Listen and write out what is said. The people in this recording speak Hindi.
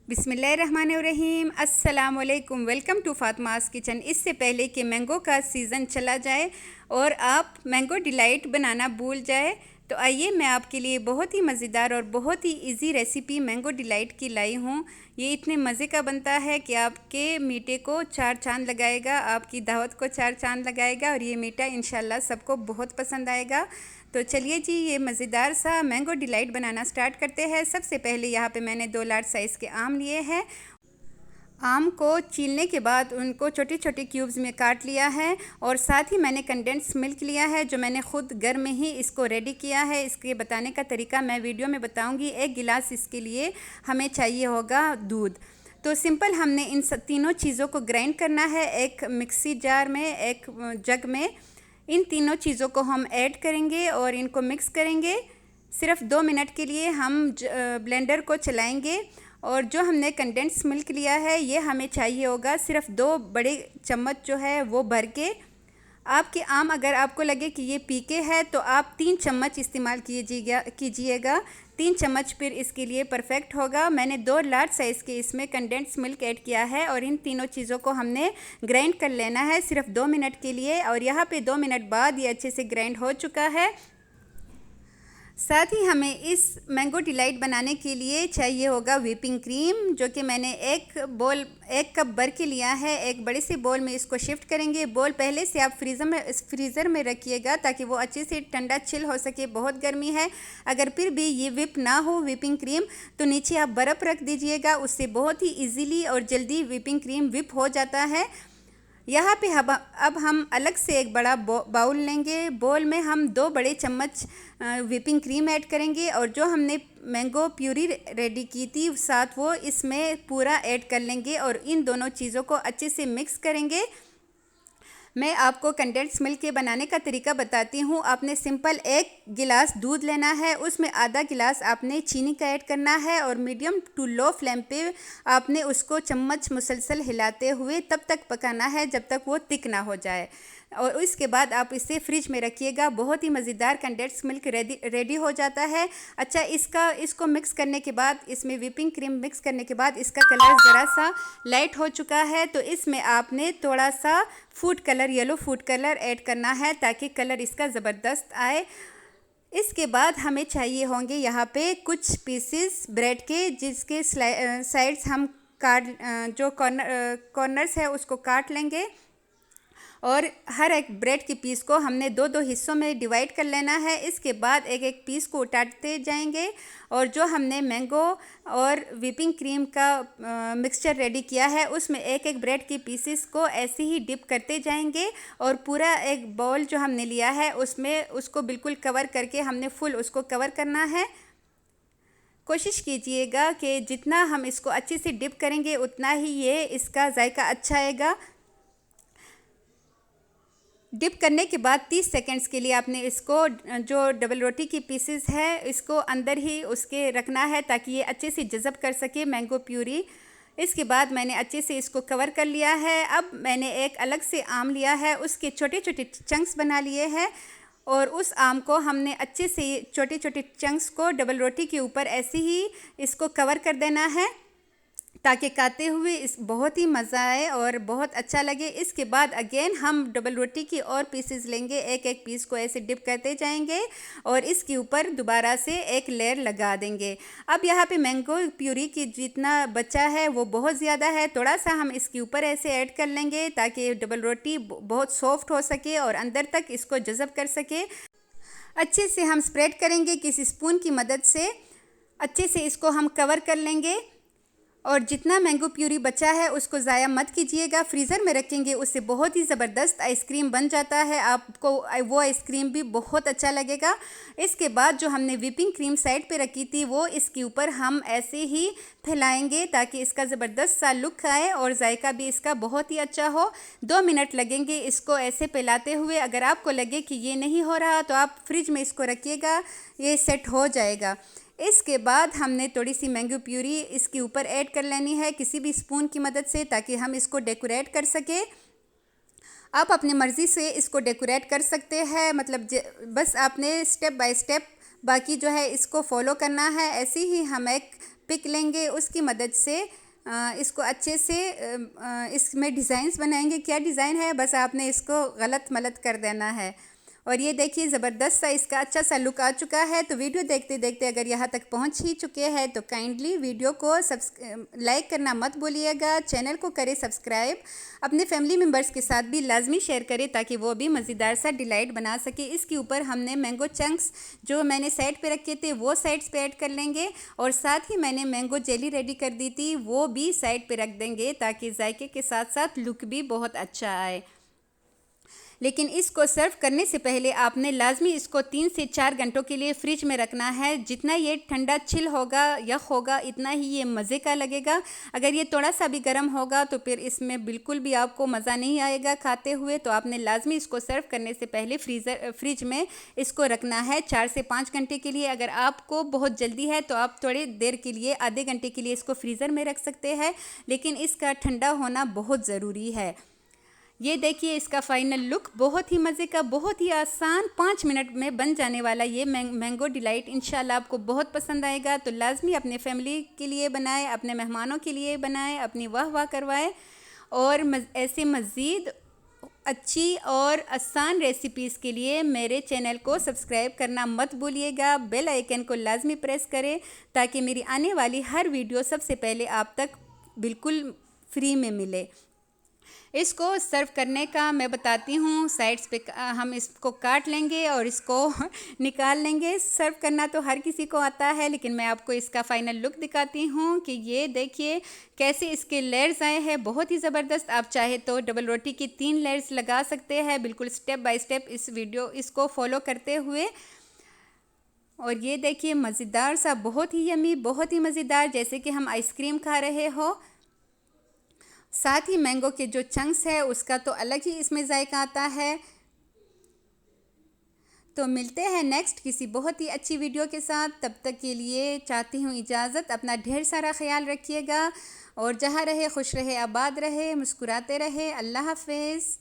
बिस्मिल्लाहिर्रहमानिर्रहीम। अस्सलाम वालेकुम। Welcome to Fatima's kitchen. इससे पहले कि मैंगो का सीज़न चला जाए और आप मैंगो डिलाइट बनाना भूल जाए, तो आइए मैं आपके लिए बहुत ही मज़ेदार और बहुत ही इजी रेसिपी मैंगो डिलाइट की लाई हूँ। ये इतने मज़े का बनता है कि आपके मीठे को चार चांद लगाएगा, आपकी दावत को चार चांद लगाएगा और ये मीठा इंशाल्लाह सबको बहुत पसंद आएगा। तो चलिए जी, ये मज़ेदार सा मैंगो डिलाइट बनाना स्टार्ट करते हैं। सबसे पहले यहाँ पे मैंने 2 लार्ज साइज़ के आम लिए हैं। आम को छीलने के बाद उनको छोटे छोटे क्यूब्स में काट लिया है और साथ ही मैंने कंडेंस मिल्क लिया है, जो मैंने ख़ुद घर में ही इसको रेडी किया है। इसके बताने का तरीका मैं वीडियो में बताऊंगी। 1 गिलास इसके लिए हमें चाहिए होगा दूध। तो सिंपल हमने इन तीनों चीज़ों को ग्राइंड करना है एक मिक्सी जार में, एक जग में। इन तीनों चीज़ों को हम ऐड करेंगे और इनको मिक्स करेंगे। सिर्फ 2 मिनट के लिए हम ब्लेंडर को चलाएंगे। और जो हमने कंडेंस मिल्क लिया है ये हमें चाहिए होगा सिर्फ 2 बड़े चम्मच जो है वो भर के। आपके आम अगर आपको लगे कि ये पीके है तो आप 3 चम्मच इस्तेमाल कीजिएगा। 3 चम्मच फिर इसके लिए परफेक्ट होगा। मैंने 2 लार्ज साइज़ के इसमें कंडेंस मिल्क ऐड किया है और इन तीनों चीज़ों को हमने ग्राइंड कर लेना है सिर्फ 2 मिनट के लिए। और यहाँ पे 2 मिनट बाद ये अच्छे से ग्राइंड हो चुका है। साथ ही हमें इस मैंगो डिलाइट बनाने के लिए चाहिए होगा व्हिपिंग क्रीम, जो कि मैंने 1 कप भर के लिया है। एक बड़े से बोल में इसको शिफ्ट करेंगे। बोल पहले से आप फ्रीज़र में रखिएगा ताकि वो अच्छे से ठंडा चिल हो सके। बहुत गर्मी है। अगर फिर भी ये व्हिप ना हो व्हिपिंग क्रीम, तो नीचे आप बर्फ़ रख दीजिएगा। उससे बहुत ही ईज़िली और जल्दी व्हिपिंग क्रीम व्हिप हो जाता है। यहाँ पे अब हम अलग से एक बड़ा बाउल लेंगे। बाउल में हम 2 बड़े चम्मच व्हिपिंग क्रीम ऐड करेंगे और जो हमने मैंगो प्यूरी रेडी की थी साथ वो इसमें पूरा ऐड कर लेंगे और इन दोनों चीज़ों को अच्छे से मिक्स करेंगे। मैं आपको कंडेंस मिल्क के बनाने का तरीका बताती हूँ। आपने सिंपल 1 गिलास दूध लेना है, उसमें आधा गिलास आपने चीनी का ऐड करना है और मीडियम टू लो फ्लेम पे आपने उसको चम्मच मुसलसल हिलाते हुए तब तक पकाना है जब तक वो थिक ना हो जाए। और इसके बाद आप इसे फ्रिज में रखिएगा। बहुत ही मज़ेदार कंडेंस मिल्क रेडी हो जाता है। अच्छा, इसको मिक्स करने के बाद, इसमें व्हिपिंग क्रीम मिक्स करने के बाद इसका कलर ज़रा सा लाइट हो चुका है, तो इसमें आपने थोड़ा सा food colour, yellow food colour add करना है ताकि कलर इसका ज़बरदस्त आए। इसके बाद हमें चाहिए होंगे यहाँ पे कुछ पीसेस ब्रेड के, जिसके साइड्स हम जो कॉर्नर्स है उसको काट लेंगे और हर एक ब्रेड के पीस को हमने 2-2 हिस्सों में डिवाइड कर लेना है। इसके बाद एक एक पीस को उठाते जाएंगे और जो हमने मैंगो और व्हिपिंग क्रीम का मिक्सचर रेडी किया है उसमें एक एक ब्रेड के पीसेस को ऐसे ही डिप करते जाएंगे और पूरा एक बाउल जो हमने लिया है उसमें उसको बिल्कुल कवर करके हमने फुल उसको कवर करना है। कोशिश कीजिएगा कि जितना हम इसको अच्छे से डिप करेंगे उतना ही ये इसका जायका अच्छा आएगा। डिप करने के बाद 30 सेकंड्स के लिए आपने इसको, जो डबल रोटी की पीसेस है, इसको अंदर ही उसके रखना है ताकि ये अच्छे से जज़ब कर सके मैंगो प्यूरी। इसके बाद मैंने अच्छे से इसको कवर कर लिया है। अब मैंने एक अलग से आम लिया है, उसके छोटे छोटे चंक्स बना लिए हैं और उस आम को हमने अच्छे से छोटे छोटे चंक्स को डबल रोटी के ऊपर ऐसे ही इसको कवर कर देना है ताकि खाते हुए इस बहुत ही मज़ा आए और बहुत अच्छा लगे। इसके बाद अगेन हम डबल रोटी की और पीसेस लेंगे, एक एक पीस को ऐसे डिप करते जाएंगे और इसके ऊपर दोबारा से एक लेयर लगा देंगे। अब यहाँ पे मैंगो प्यूरी की जितना बचा है वो बहुत ज़्यादा है, थोड़ा सा हम इसके ऊपर ऐसे ऐड कर लेंगे ताकि डबल रोटी बहुत सॉफ्ट हो सके और अंदर तक इसको जज़ब कर सके। अच्छे से हम स्प्रेड करेंगे किसी स्पून की मदद से, अच्छे से इसको हम कवर कर लेंगे और जितना मैंगो प्यूरी बचा है उसको ज़ाया मत कीजिएगा। फ्रीज़र में रखेंगे, उससे बहुत ही ज़बरदस्त आइसक्रीम बन जाता है, आपको वो आइसक्रीम भी बहुत अच्छा लगेगा। इसके बाद जो हमने व्हिपिंग क्रीम साइड पे रखी थी वो इसके ऊपर हम ऐसे ही फैलाएंगे ताकि इसका ज़बरदस्त सा लुक आए और जायका भी इसका बहुत ही अच्छा हो। 2 मिनट लगेंगे इसको ऐसे फैलाते हुए। अगर आपको लगे कि ये नहीं हो रहा तो आप फ्रिज में इसको रखिएगा, ये सेट हो जाएगा। इसके बाद हमने थोड़ी सी मैंगो प्यूरी इसके ऊपर ऐड कर लेनी है किसी भी स्पून की मदद से ताकि हम इसको डेकोरेट कर सके। आप अपनी मर्ज़ी से इसको डेकोरेट कर सकते हैं, मतलब बस आपने स्टेप बाय स्टेप बाकी जो है इसको फॉलो करना है। ऐसे ही हम एक पिक लेंगे, उसकी मदद से इसको अच्छे से इसमें डिज़ाइंस बनाएंगे। क्या डिज़ाइन है, बस आपने इसको गलत मलत कर देना है। और ये देखिए ज़बरदस्त सा इसका अच्छा सा लुक आ चुका है। तो वीडियो देखते देखते अगर यहाँ तक पहुँच ही चुके हैं तो काइंडली वीडियो को लाइक करना मत भूलिएगा, चैनल को करें सब्सक्राइब, अपने फैमिली मेम्बर्स के साथ भी लाजमी शेयर करें ताकि वो भी मज़ेदार सा डिलाइट बना सके। इसके ऊपर हमने मैंगो चंक्स जो मैंने साइड पे रखे थे वो साइड्स पे ऐड कर लेंगे, और साथ ही मैंने मैंगो जेली रेडी कर दी थी वो भी साइड पे रख देंगे ताकि जायके के साथ साथ लुक भी बहुत अच्छा आए। लेकिन इसको सर्व करने से पहले आपने लाजमी इसको 3 से 4 घंटों के लिए फ्रिज में रखना है। जितना ये ठंडा चिल होगा यख होगा उतना ही ये मज़े का लगेगा। अगर ये थोड़ा सा भी गर्म होगा तो फिर इसमें बिल्कुल भी आपको मज़ा नहीं आएगा खाते हुए। तो आपने लाजमी इसको सर्व करने से पहले फ्रिज में इसको रखना है 4 से 5 घंटे के लिए। अगर आपको बहुत जल्दी है तो आप थोड़ी देर के लिए, आधे घंटे के लिए इसको फ्रीज़र में रख सकते हैं, लेकिन इसका ठंडा होना बहुत ज़रूरी है। ये देखिए इसका फाइनल लुक बहुत ही मज़े का, बहुत ही आसान 5 मिनट में बन जाने वाला ये मैंगो डिलाइट इंशाल्लाह आपको बहुत पसंद आएगा। तो लाजमी अपने फैमिली के लिए बनाएं, अपने मेहमानों के लिए बनाएं, अपनी वाह वाह करवाएं। और ऐसे मज़ीद अच्छी और आसान रेसिपीज़ के लिए मेरे चैनल को सब्सक्राइब करना मत भूलिएगा। बेल आइकन को लाजमी प्रेस करें ताकि मेरी आने वाली हर वीडियो सबसे पहले आप तक बिल्कुल फ्री में मिले। इसको सर्व करने का मैं बताती हूँ। साइड्स पे हम इसको काट लेंगे और इसको निकाल लेंगे। सर्व करना तो हर किसी को आता है, लेकिन मैं आपको इसका फाइनल लुक दिखाती हूँ कि ये देखिए कैसे इसके लेयर्स आए हैं, बहुत ही ज़बरदस्त। आप चाहे तो डबल रोटी की 3 लेयर्स लगा सकते हैं, बिल्कुल स्टेप बाय स्टेप इसको फॉलो करते हुए। और ये देखिए मज़ेदार सा, बहुत ही यमी, बहुत ही मज़ेदार, जैसे कि हम आइसक्रीम खा रहे हो। साथ ही मैंगो के जो चंक्स है उसका तो अलग ही इसमें जायका आता है। तो मिलते हैं नेक्स्ट किसी बहुत ही अच्छी वीडियो के साथ। तब तक के लिए चाहती हूँ इजाज़त। अपना ढेर सारा ख्याल रखिएगा और जहाँ रहे खुश रहे, आबाद रहे, मुस्कुराते रहे। अल्लाह हाफ़िज़।